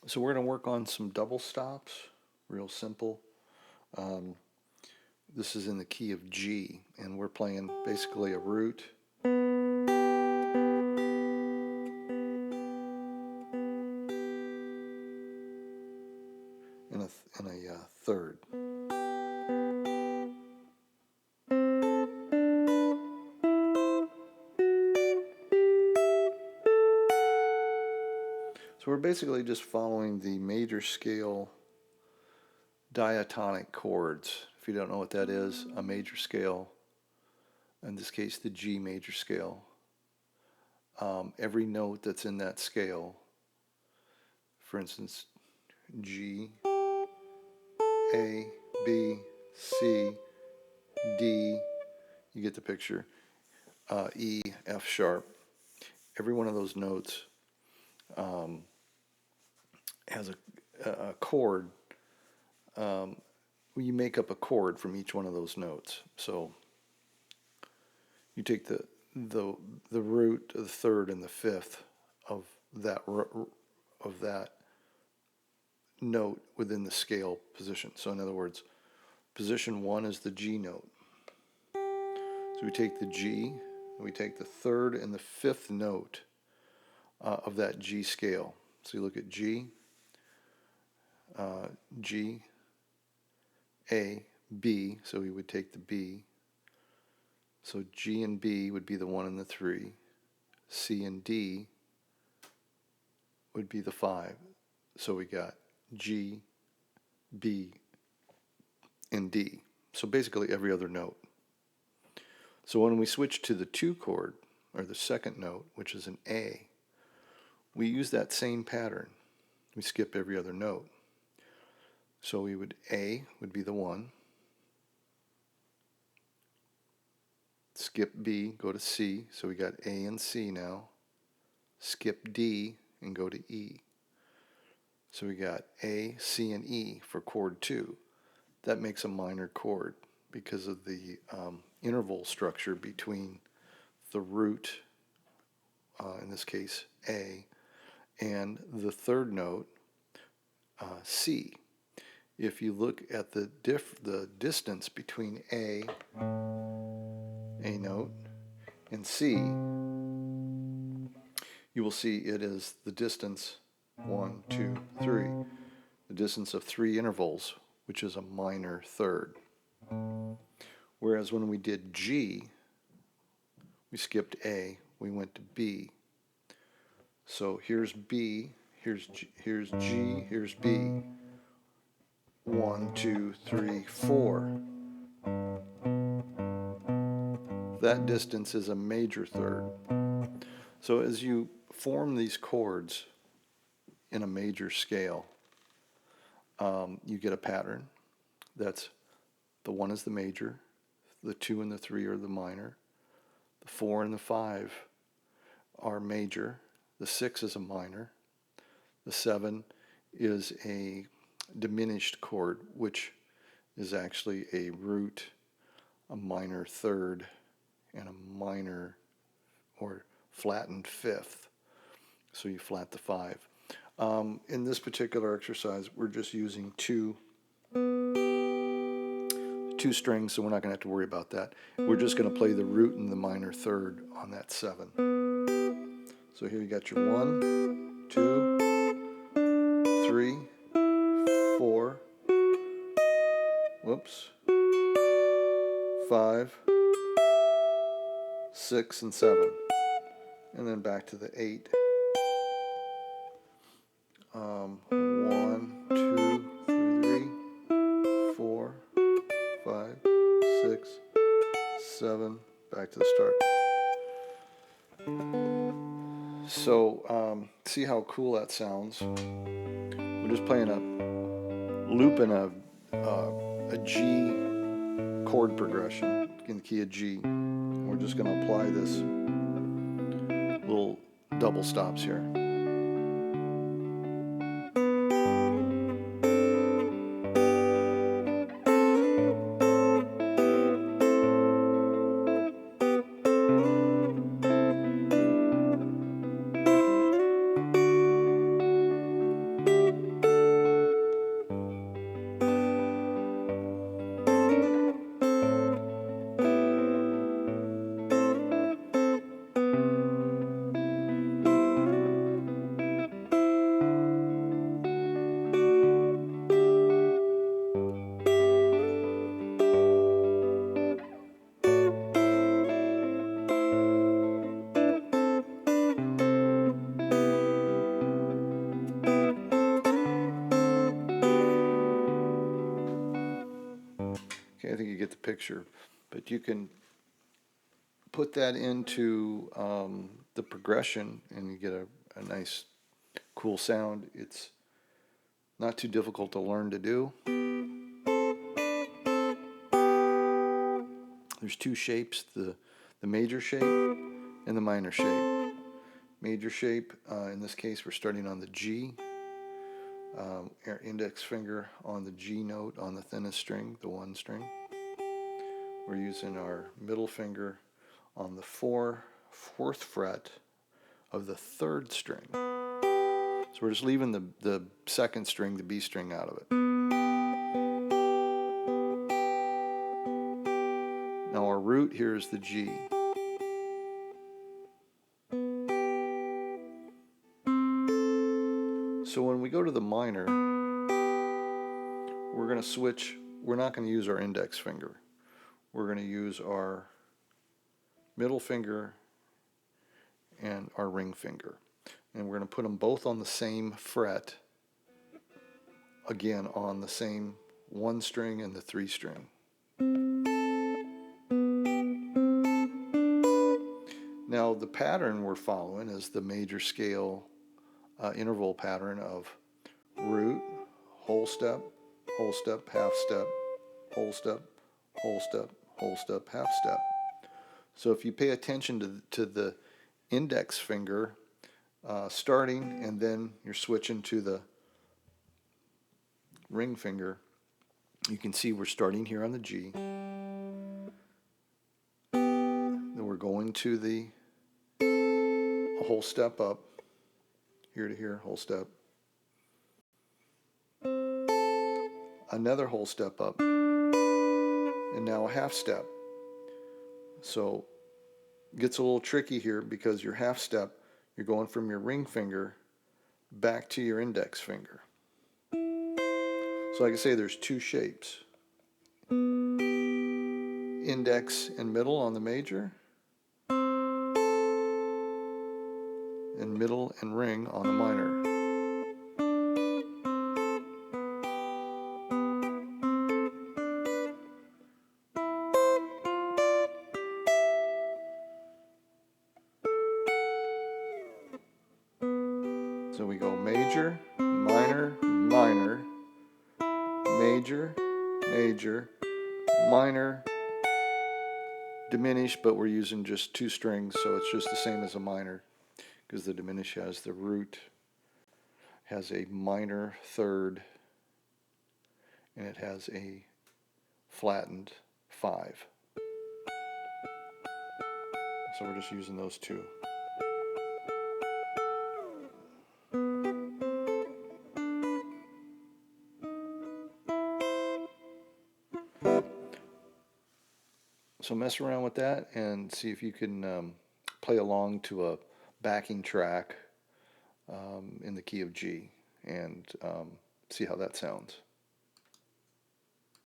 So we're going to work on some double stops, real simple. This is in the key of G, and we're playing basically a root and a third. So we're basically just following the major scale diatonic chords. If you don't know what that is, a major scale, in this case the G major scale. Every note that's in that scale, for instance, G, A, B, C, D, you get the picture, E, F sharp. Every one of those notes has a chord. You make up a chord from each one of those notes. So you take the root, the third, and the fifth of that note within the scale position. So in other words, position 1 is the G note. So we take the G, and we take the third and the fifth note of that G scale. So you look at G, G, A, B, so we would take the B. So G and B would be the 1 and the 3. C and D would be the 5. So we got G, B, and D. So basically every other note. So when we switch to the 2 chord, or the second note, which is an A, we use that same pattern. We skip every other note. So we would, A would be the 1. Skip B, go to C. So we got A and C now. Skip D and go to E. So we got A, C, and E for chord 2. That makes a minor chord because of the interval structure between the root, in this case A, and the third note, C. If you look at the distance between A note, and C, you will see it is the distance 1, 2, 3, the distance of 3 intervals, which is a minor third. Whereas when we did G, we skipped A, we went to B. So here's B, here's G, here's B. 1, 2, 3, 4. That distance is a major third. So as you form these chords in a major scale, you get a pattern. That's the 1 is the major, the 2 and the 3 are the minor, the 4 and the 5 are major, the 6 is a minor, the 7 is a diminished chord, which is actually a root, a minor third, and a minor or flattened fifth. So you flat the 5. In this particular exercise, we're just using two strings, so we're not going to have to worry about that. We're just going to play the root and the minor third on that 7. So here you got your 1, 2, 3, 4, whoops, 5, 6, and 7, and then back to the 8. 1, 2, 3, 4, 5, 6, 7, back to the start. So see how cool that sounds. We're just playing a loop in a G chord progression in the key of G. We're just going to apply this little double stops here. picture, but you can put that into the progression and you get a nice cool sound. It's not too difficult to learn to do. There's two shapes, the major shape and the minor shape. Major shape, in this case we're starting on the G, our index finger on the G note on the thinnest string, the 1 string. We're using our middle finger on the 4th fret of the 3rd string. So we're just leaving the 2nd string, the B string, out of it. Now our root here is the G. So when we go to the minor, we're going to switch. We're not going to use our index finger. We're going to use our middle finger and our ring finger. And we're going to put them both on the same fret, again on the same 1 string and the 3 string. Now the pattern we're following is the major scale interval pattern of root, whole step, half step, whole step, whole step, whole step, half step. So if you pay attention to the index finger starting, and then you're switching to the ring finger, you can see we're starting here on the G. Then we're going to a whole step up, here to here, whole step. Another whole step up, and now a half step. So it gets a little tricky here because your half step, you're going from your ring finger back to your index finger. So like I say, there's two shapes. Index and middle on the major, and middle and ring on the minor. So we go major, minor, minor, major, major, minor, diminish, but we're using just 2 strings, so it's just the same as a minor, because the diminish has the root, has a minor 3rd, and it has a flattened 5. So we're just using those 2. So mess around with that and see if you can play along to a backing track in the key of G, and see how that sounds.